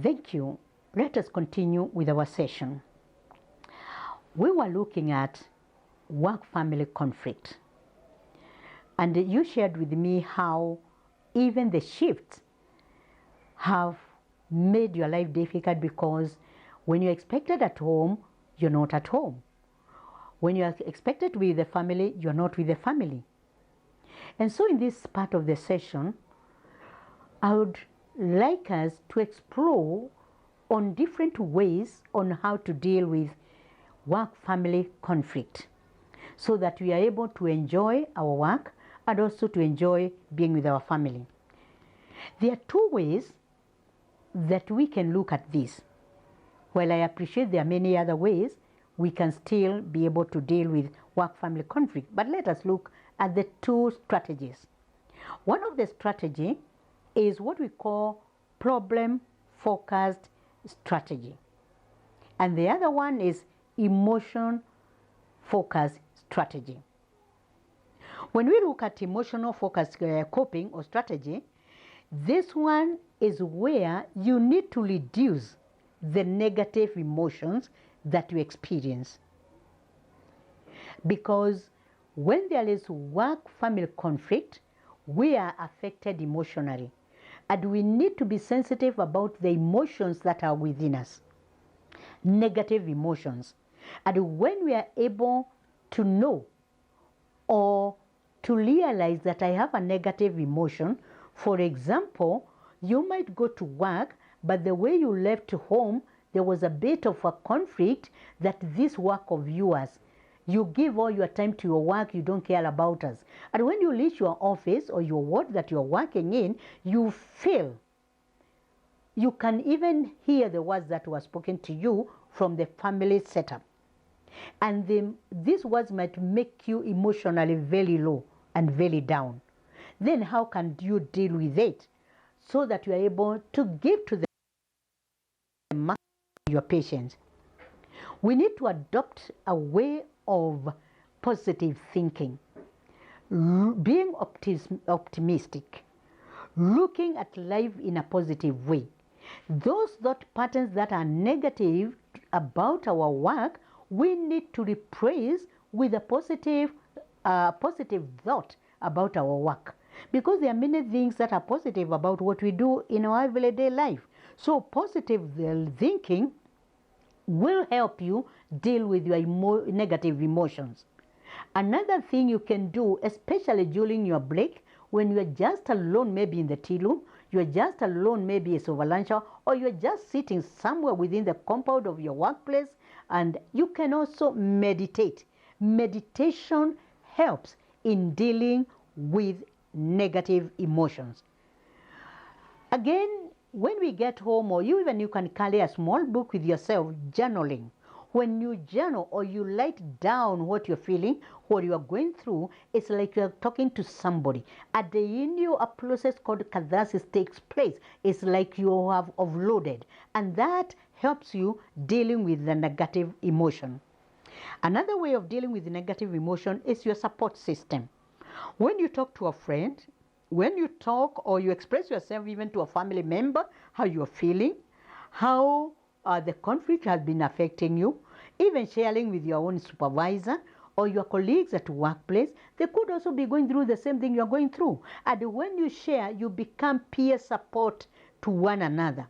Thank you. Let us continue with our session. We were looking at work-family conflict. And you shared with me how even the shifts have made your life difficult because when you're expected at home, you're not at home. When you're expected to be with the family, you're not with the family. And so in this part of the session, I would like us to explore on different ways on how to deal with work-family conflict so that we are able to enjoy our work and also to enjoy being with our family. There are two ways that we can look at this. While I appreciate there are many other ways, we can still be able to deal with work-family conflict. But let us look at the two strategies. One of the strategy is what we call problem-focused strategy. And the other one is emotion-focused strategy. When we look at emotional focused coping or strategy, this one is where you need to reduce the negative emotions that you experience. Because when there is work-family conflict, we are affected emotionally. And we need to be sensitive about the emotions that are within us, negative emotions. And when we are able to know or to realize that I have a negative emotion, for example, you might go to work, but the way you left home, there was a bit of a conflict that this work of yours, you give all your time to your work, you don't care about us. And when you reach your office or your ward that you're working in, you feel, you can even hear the words that were spoken to you from the family setup. And these words might make you emotionally very low and very down. Then how can you deal with it so that you are able to give to your patients? We need to adopt a way of positive thinking, being optimistic, looking at life in a positive way. Those thought patterns that are negative about our work, we need to replace with a positive thought about our work. Because there are many things that are positive about what we do in our everyday life. So positive thinking will help you deal with your negative emotions. Another thing you can do, especially during your break, when you're just alone, maybe in the tea room, you're just alone, maybe it's over lunch hour, or you're just sitting somewhere within the compound of your workplace, and you can also meditate. Meditation helps in dealing with negative emotions. Again, when we get home, or you can carry a small book with yourself, journaling. When you journal or you write down what you're feeling, what you are going through, it's like you're talking to somebody. At the end, a process called catharsis takes place. It's like you have offloaded, and that helps you dealing with the negative emotion. Another way of dealing with the negative emotion is your support system. When you talk to a friend, when you talk or you express yourself even to a family member, how you're feeling, how the conflict has been affecting you, even sharing with your own supervisor or your colleagues at workplace, they could also be going through the same thing you're going through. And when you share, you become peer support to one another.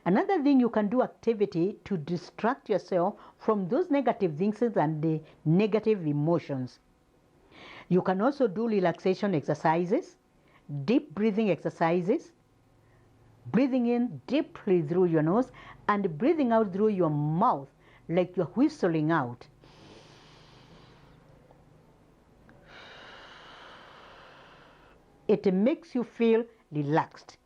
Another thing, you can do activity to distract yourself from those negative things and the negative emotions. You can also do relaxation exercises, deep breathing exercises, breathing in deeply through your nose and breathing out through your mouth like you're whistling out. It makes you feel relaxed.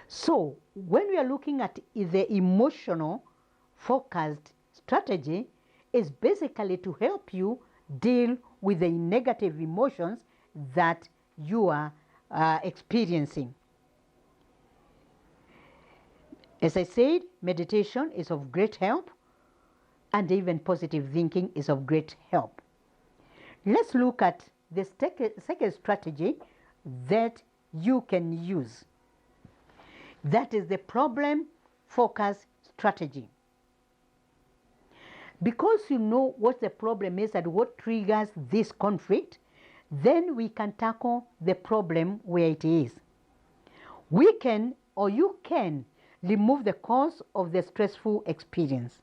So when we are looking at the emotional focused strategy, is basically to help you deal with the negative emotions that you are experiencing. As I said, meditation is of great help, and even positive thinking is of great help. Let's look at the second strategy that you can use. That is the problem focus strategy. Because you know what the problem is and what triggers this conflict, then we can tackle the problem where it is. We can, or you can, remove the cause of the stressful experience.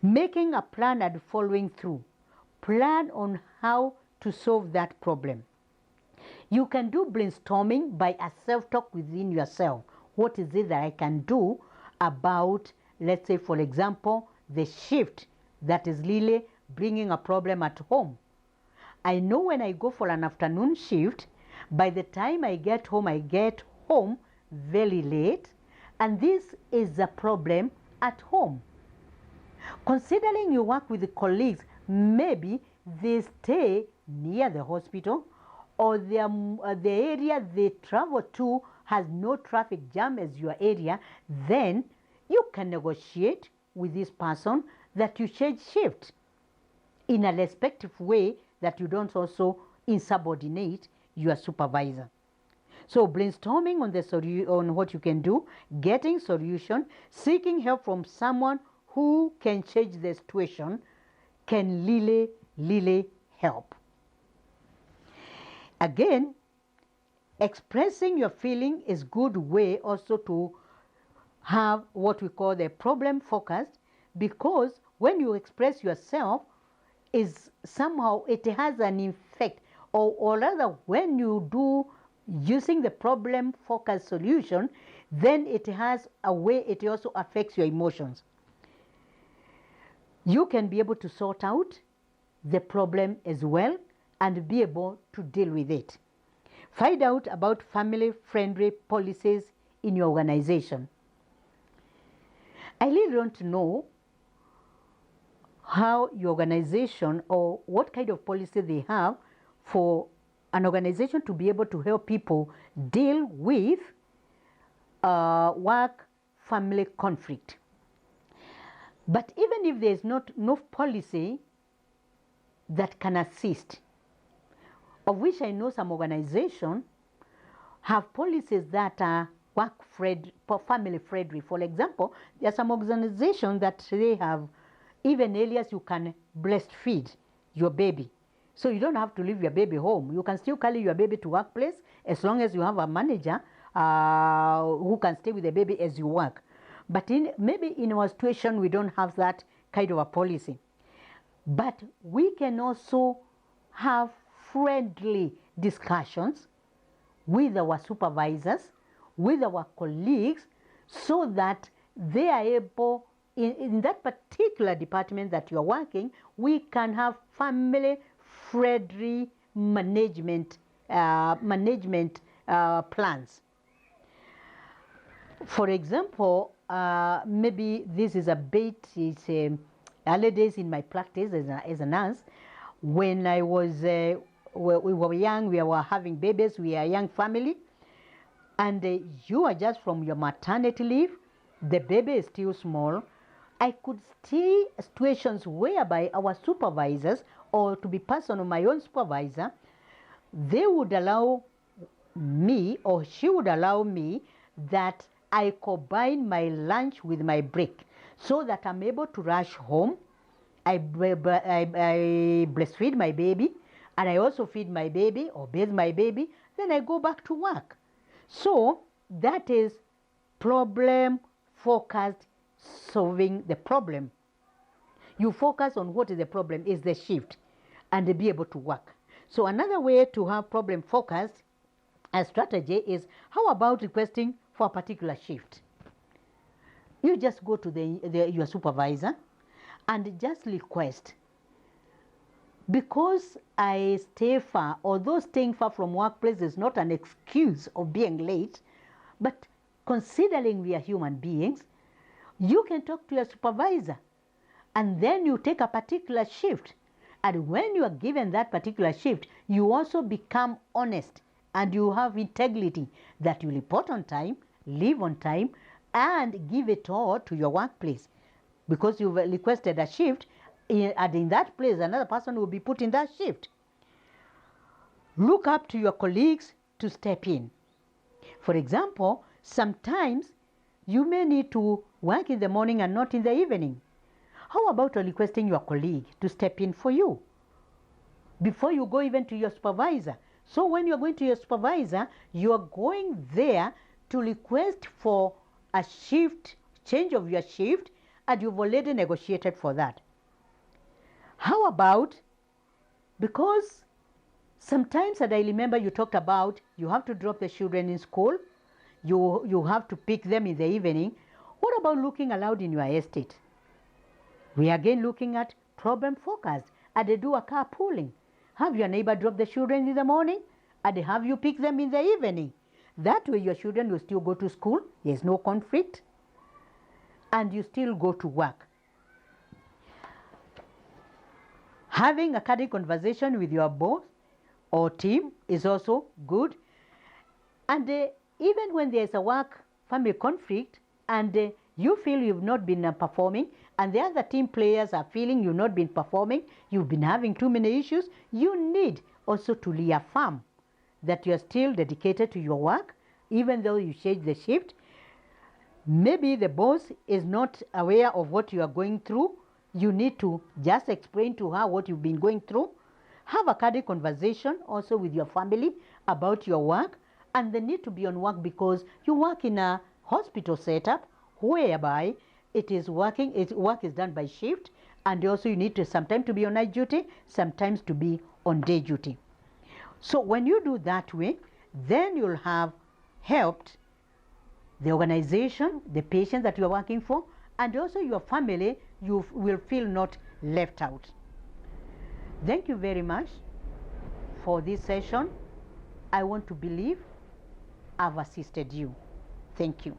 Making a plan and following through. Plan on how to solve that problem. You can do brainstorming by a self-talk within yourself. What is it that I can do about, let's say, for example, the shift that is really bringing a problem at home? I know when I go for an afternoon shift, by the time I get home very late, and this is a problem at home. Considering you work with the colleagues, maybe they stay near the hospital, or the area they travel to has no traffic jam as your area, then you can negotiate with this person that you change shift in a respectful way, that you don't also insubordinate your supervisor. So brainstorming on what you can do, getting solution, seeking help from someone who can change the situation can really help. Again, expressing your feeling is good way also to have what we call the problem focus, because when you express yourself, is somehow it has an effect, or rather when you do using the problem focus solution, then it has a way it also affects your emotions. You can be able to sort out the problem as well and be able to deal with it. Find out about family-friendly policies in your organization. I really don't know how your organization or what kind of policy they have for an organization to be able to help people deal with work-family conflict. But even if there is not no policy that can assist, of which I know some organizations have policies that are family friendly. For example, there are some organizations that they have even areas you can breastfeed your baby. So you don't have to leave your baby home. You can still carry your baby to workplace as long as you have a manager who can stay with the baby as you work. But maybe in our situation, we don't have that kind of a policy. But we can also have friendly discussions with our supervisors, with our colleagues, so that they are able, in that particular department that you are working, we can have family-friendly management plans. For example, maybe this is a bit, it's early days in my practice as a nurse. When I was, we were young, we were having babies, we are a young family, and you are just from your maternity leave, the baby is still small. I could see situations whereby our supervisors, or to be personal, my own supervisor, they would allow me, or she would allow me, that I combine my lunch with my break, so that I'm able to rush home. I breastfeed my baby, and I also feed my baby or bathe my baby, then I go back to work. So that is problem-focused solving the problem. You focus on what is the problem, is the shift, and be able to work. So another way to have problem-focused strategy is, how about requesting for a particular shift? You just go to your supervisor and just request. Because I stay far, although staying far from workplace is not an excuse of being late, but considering we are human beings, you can talk to your supervisor, and then you take a particular shift. And when you are given that particular shift, you also become honest, and you have integrity that you report on time, leave on time, and give it all to your workplace. Because you've requested a shift, and in that place, another person will be put in that shift. Look up to your colleagues to step in. For example, Sometimes you may need to work in the morning and not in the evening. How about requesting your colleague to step in for you before you go even to your supervisor? So when you're going to your supervisor, you are going there to request for a shift, change of your shift, and you've already negotiated for that. How about, because sometimes, and I remember you talked about you have to drop the children in school, you have to pick them in the evening. What about looking aloud in your estate? We are again looking at problem focused, and they do a carpooling. Have your neighbor drop the children in the morning and have you pick them in the evening. That way your children will still go to school, there's no conflict, and you still go to work. Having a candid conversation with your boss or team is also good. And even when there's a work-family conflict and you feel you've not been performing, and the other team players are feeling you've not been performing, you've been having too many issues, you need also to reaffirm that you're still dedicated to your work, even though you change the shift. Maybe the boss is not aware of what you are going through. You need to just explain to her what you've been going through. Have a candid conversation also with your family about your work, and the need to be on work because you work in a hospital setup whereby work is done by shift, and also you need to sometimes to be on night duty, sometimes to be on day duty. So when you do that way, then you'll have helped the organization, the patient that you are working for, and also your family. You will feel not left out. Thank you very much for this session. I want to believe I've assisted you. Thank you.